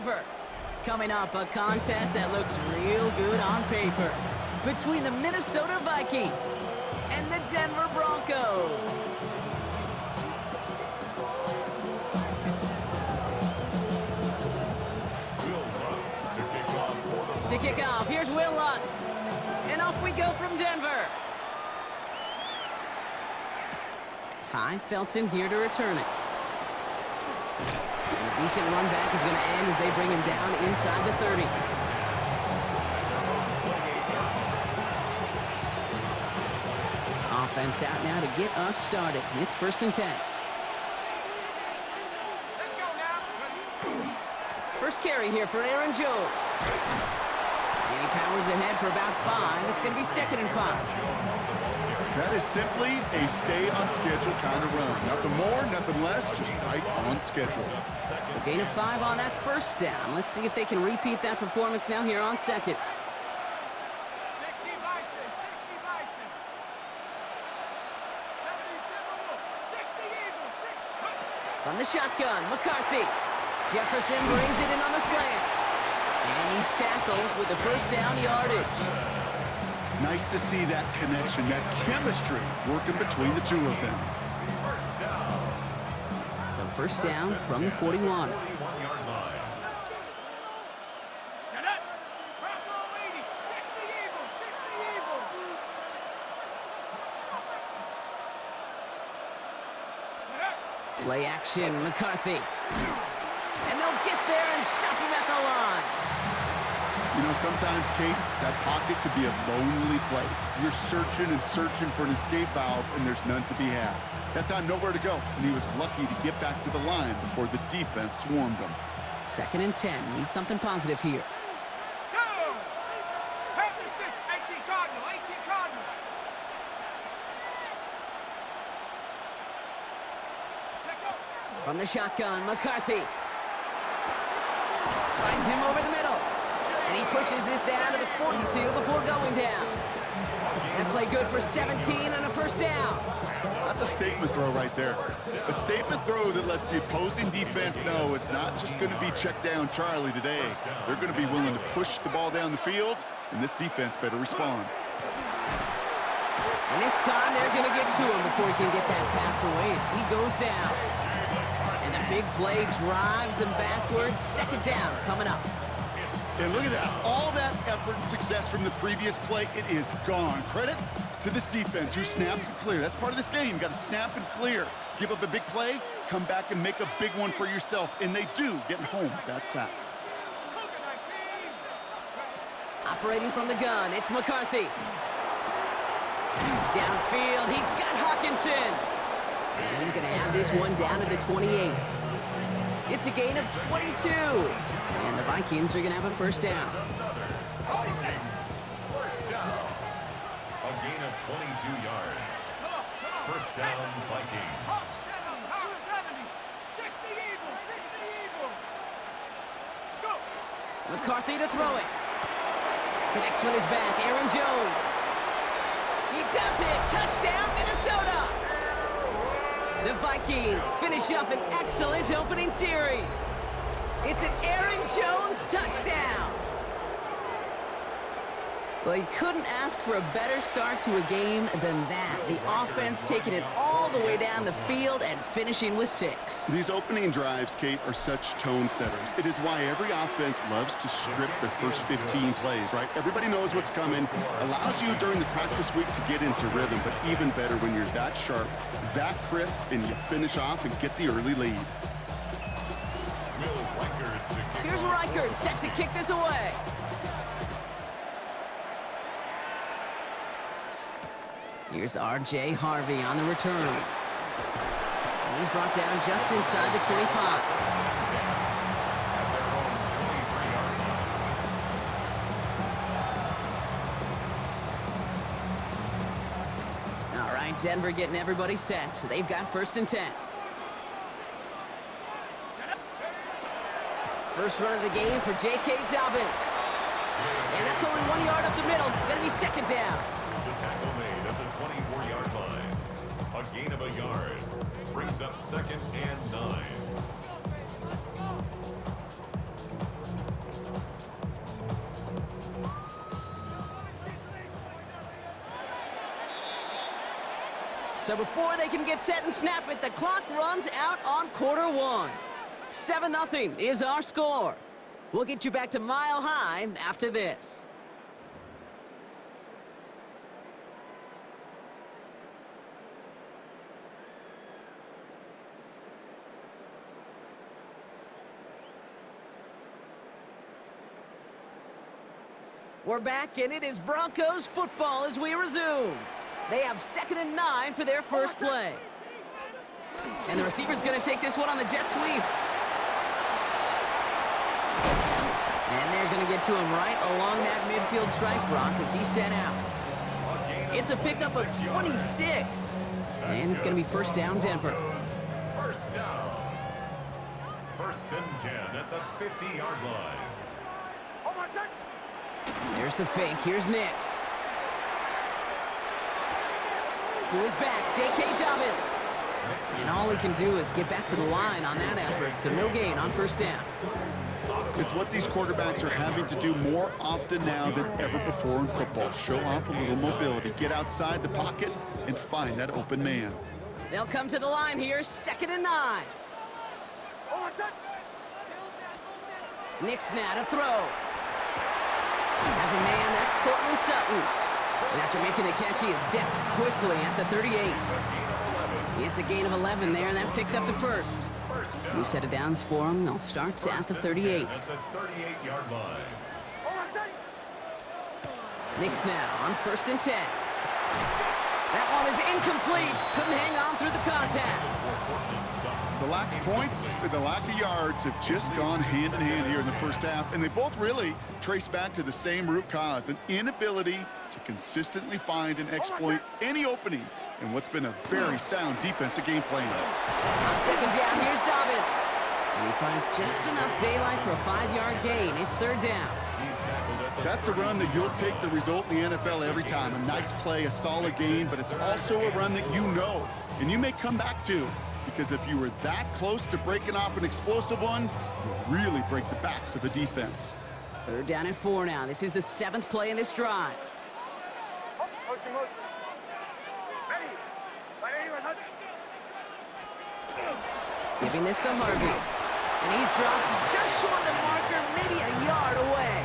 Denver. Coming up, a contest that looks real good on paper between the Minnesota Vikings and the Denver Broncos. To kick off, here's Will Lutz. And off we go from Denver. Ty Felton here to return it. And a decent run back is going to end as they bring him down inside the 30. Offense out now to get us started. It's 1st and 10. Let's go now. First carry here for Aaron Jones. And he powers ahead for about 5. It's going to be 2nd and 5. That is simply a stay on schedule kind of run. Nothing more, nothing less, just right on schedule. So gain of 5 on that first down. Let's see if they can repeat that performance now here on 2nd. 60 Bison, 60 Bison. 70 Timberwolves, 60 Eagles, 60. From the shotgun, McCarthy. Jefferson brings it in on the slant. And he's tackled with the first down yardage. Nice to see that connection, that chemistry working between the two of them. So first down from the 41. Set up. Bronco 80, 60 Eagles, 60 Eagles. Set up. Play action, McCarthy. And they'll get there and stop him at the line. You know, sometimes, Kate, that pocket could be a lonely place. You're searching and searching for an escape valve, and there's none to be had. That time, nowhere to go, and he was lucky to get back to the line before the defense swarmed him. 2nd and 10. Need something positive here. Go. Panthers 6, 18 Cardinal, 18 Cardinal. Check up. From the shotgun, McCarthy. Finds him over the middle. And he pushes this down to the 42 before going down. That play good for 17 and a first down. That's a statement throw right there. A statement throw that lets the opposing defense know it's not just going to be check down Charlie today. They're going to be willing to push the ball down the field, and this defense better respond. And this time they're going to get to him before he can get that pass away as he goes down. And the big play drives them backwards. 2nd down coming up. And look at that. All that effort and success from the previous play, it is gone. Credit to this defense who snapped and clear. That's part of this game. You got to snap and clear. Give up a big play, come back and make a big one for yourself. And they do, getting home with that sack. Operating from the gun, it's McCarthy. Downfield, he's got Hawkinson. And he's going to have this one down to the 28. It's a gain of 22. And the Vikings are going to have a first down. Vikings, first down. A gain of 22 yards. First down, Vikings. Hawk 70, 60 Eagles, 60 Eagles. Go. McCarthy to throw it. Connects with his back, Aaron Jones. He does it. Touchdown, Minnesota. The Vikings finish up an excellent opening series. It's an Aaron Jones touchdown. Well, he couldn't ask for a better start to a game than that. The offense taking it all the way down the field and finishing with 6. These opening drives, Kate, are such tone setters. It is why every offense loves to script their first 15 plays, right? Everybody knows what's coming. Allows you during the practice week to get into rhythm, but even better when you're that sharp, that crisp, and you finish off and get the early lead. Will Reichard to kick Here's off. Reichard set to kick this away. Here's R.J. Harvey on the return. And he's brought down just inside the 25. All right, Denver getting everybody set. They've got 1st and 10. First run of the game for J.K. Dobbins. And that's only 1 yard up the middle. Going to be 2nd down. The tackle made at the 24-yard line. A gain of a yard. Brings up 2nd and 9. So before they can get set and snap it, the clock runs out on quarter one. 7-0 is our score. We'll get you back to Mile High after this. We're back, and it is Broncos football as we resume. They have 2nd and 9 for their first play. And the receiver's going to take this one on the jet sweep. And they're going to get to him right along that midfield stripe, Brock, as he's sent out. It's a pickup of 26. And it's going to be first down, Denver. First down. 1st and 10 at the 50-yard line. There's the fake. Here's Nix. To his back, J.K. Dobbins. And all he can do is get back to the line on that effort, so no gain on first down. It's what these quarterbacks are having to do more often now than ever before in football. Show off a little mobility, get outside the pocket, and find that open man. They'll come to the line here, 2nd and 9. Nix now to throw. As a man, that's Cortland Sutton. And after making the catch, he is decked quickly at the 38. It's a gain of 11 there, and that picks up the first. New set of downs for him. They'll start at the 38. At the 38-yard line. Nix now on 1st and 10. That one is incomplete. Couldn't hang on through the contact. The lack of points and the lack of yards have just gone hand in hand here in the first half, and they both really trace back to the same root cause, an inability to consistently find and exploit any opening in what's been a very sound defensive game plan. On 2nd down, here's Dobbins. And he finds just enough daylight for a 5-yard gain. It's 3rd down. That's a run that you'll take the result in the NFL every time. A nice play, a solid gain, but it's also a run that you know, and you may come back to, because if you were that close to breaking off an explosive one, you'll really break the backs of the defense. 3rd down and 4 now. This is the 7th play in this drive. Motion. Ready. Giving this to Harvey. And he's dropped just short of the marker, maybe a yard away.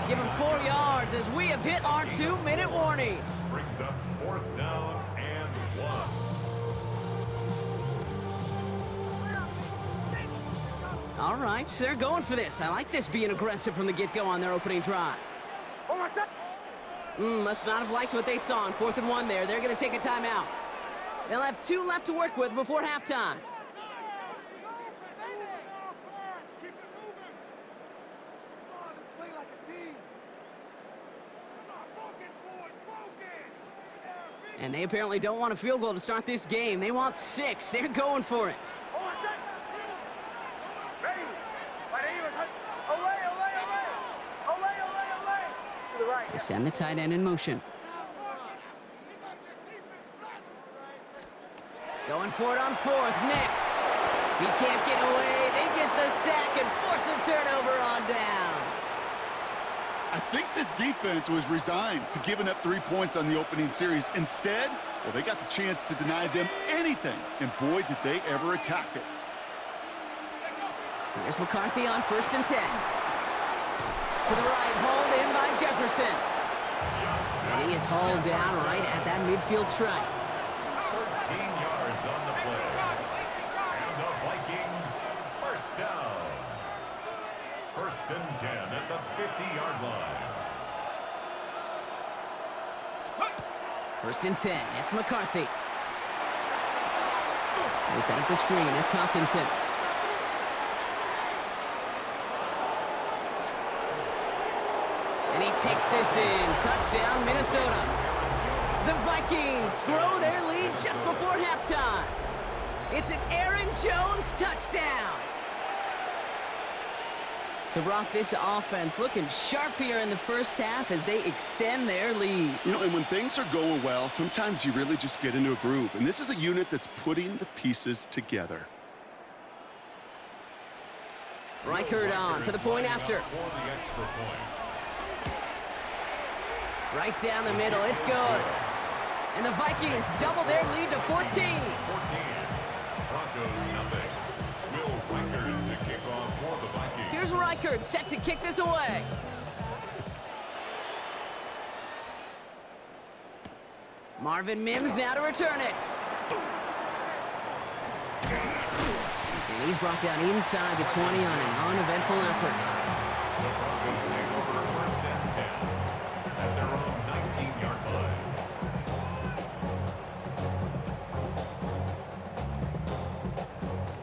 Give him 4 yards as we have hit our 2-minute warning. Brings up 4th down and 1. All right, they're going for this. I like this being aggressive from the get-go on their opening drive. Must not have liked what they saw on 4th and 1 there. They're going to take a timeout. They'll have 2 left to work with before halftime. And they apparently don't want a field goal to start this game. They want 6. They're going for it. They send the tight end in motion. Going for it on 4th, Nix. He can't get away. They get the sack and force a turnover on downs. I think this defense was resigned to giving up 3 points on the opening series. Instead, well, they got the chance to deny them anything, and boy, did they ever attack it. Here's McCarthy on 1st and 10. To the right, hauled in by Jefferson. And he is hauled down right at that midfield stripe. 13 yards on the play. And the Vikings, first down. 1st and 10 at the 50-yard line. 1st and 10. It's McCarthy. They set up the screen. It's Hawkinson. And he takes this in. Touchdown, Minnesota. The Vikings grow their lead just before halftime. It's an Aaron Jones touchdown. So, Brock, this offense looking sharp here in the first half as they extend their lead. You know, and when things are going well, sometimes you really just get into a groove. And this is a unit that's putting the pieces together. Reichert on for the point after. For the extra point. Right down the middle, it's good. And the Vikings double their lead to 14. 14. Broncos nothing. Will Reichard to kick off for the Vikings. Here's Reichard set to kick this away. Marvin Mims now to return it. And he's brought down inside the 20 on an uneventful effort. The Broncos take over first and 10 at their own 19-yard line.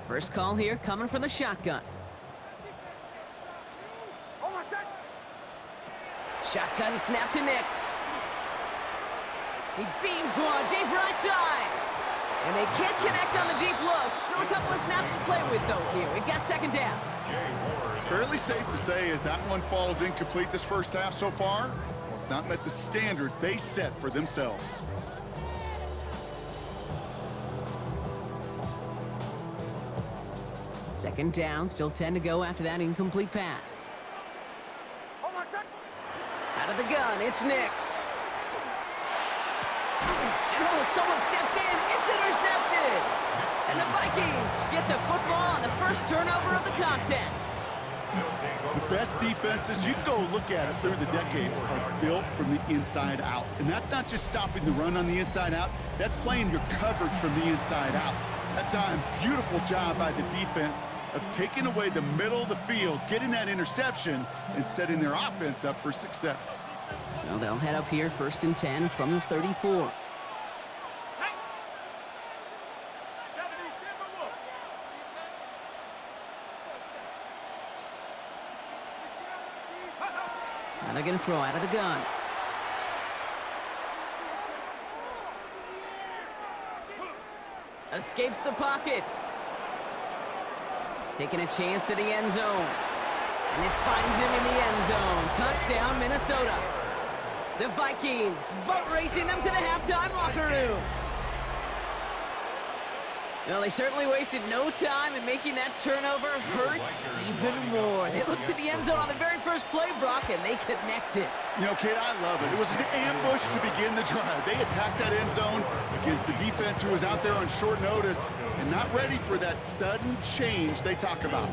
First call here coming from the shotgun. Shotgun snap to Nix. He beams one deep right side. And they can't connect on the deep look. Still a couple of snaps to play with, though, here. We've got second down. Fairly safe to say as that one falls incomplete this first half so far, well, it's not met the standard they set for themselves. Second down, still 10 to go after that incomplete pass. Out of the gun, it's Nix. And oh, someone stepped in. It's intercepted. And the Vikings get the football on the first turnover of the contest. The best defenses, you can go look at it through the decades, are built from the inside out. And that's not just stopping the run on the inside out, that's playing your coverage from the inside out. That time, beautiful job by the defense of taking away the middle of the field, getting that interception, and setting their offense up for success. So they'll head up here, first and 10 from the 34. Now they're going to throw out of the gun. Escapes the pocket. Taking a chance to the end zone. And this finds him in the end zone. Touchdown, Minnesota. The Vikings boat racing them to the halftime locker room. Well, they certainly wasted no time in making that turnover hurt even more. They looked to the end zone on the very first play, Brock, and they connected. You know, Kate, I love it. It was an ambush to begin the drive. They attacked that end zone against a defense who was out there on short notice and not ready for that sudden change they talk about.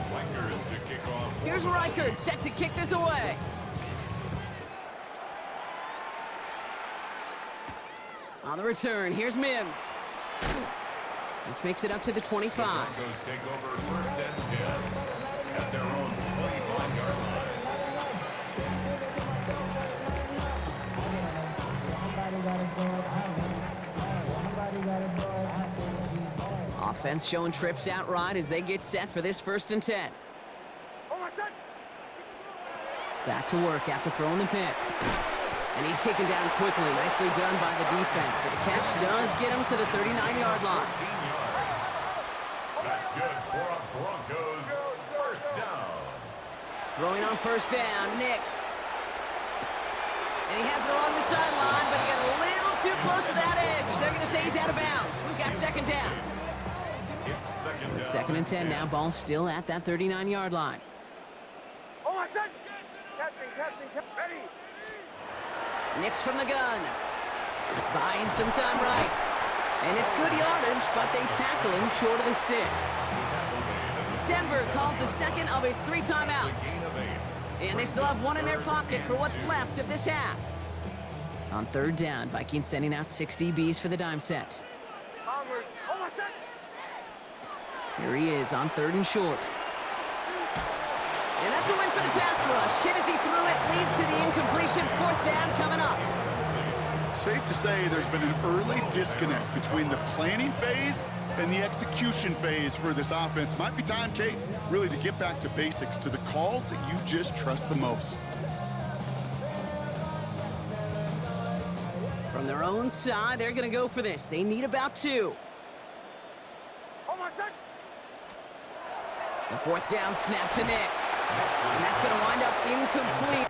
Here's Reichard set to kick this away. On the return, here's Mims. This makes it up to the 25. The Broncos take over first and 10 at their own 25-yard line. Offense showing trips out right as they get set for this first and 10. Back to work after throwing the pick. And he's taken down quickly. Nicely done by the defense. But the catch does get him to the 39-yard line. 14 yards. That's good for a Broncos first down. Throwing on first down, Nix. And he has it along the sideline, but he got a little too close to that edge. They're going to say he's out of bounds. We've got second down. It's second and 10 now. Ball still at that 39-yard line. Nix from the gun. Buying some time right. And it's good yardage, but they tackle him short of the sticks. Denver calls the second of its 3 timeouts. And they still have one in their pocket for what's left of this half. On third down, Vikings sending out 6 DBs for the dime set. Here he is on third and short. And that's a win for the pass rush. Hit as he threw it, leads to the incompletion. Fourth down coming up. Safe to say there's been an early disconnect between the planning phase and the execution phase for this offense. Might be time, Kate, really to get back to basics, to the calls that you just trust the most. From their own side, they're going to go for this. They need about 2. The fourth down snap to Nix. And that's going to wind up incomplete.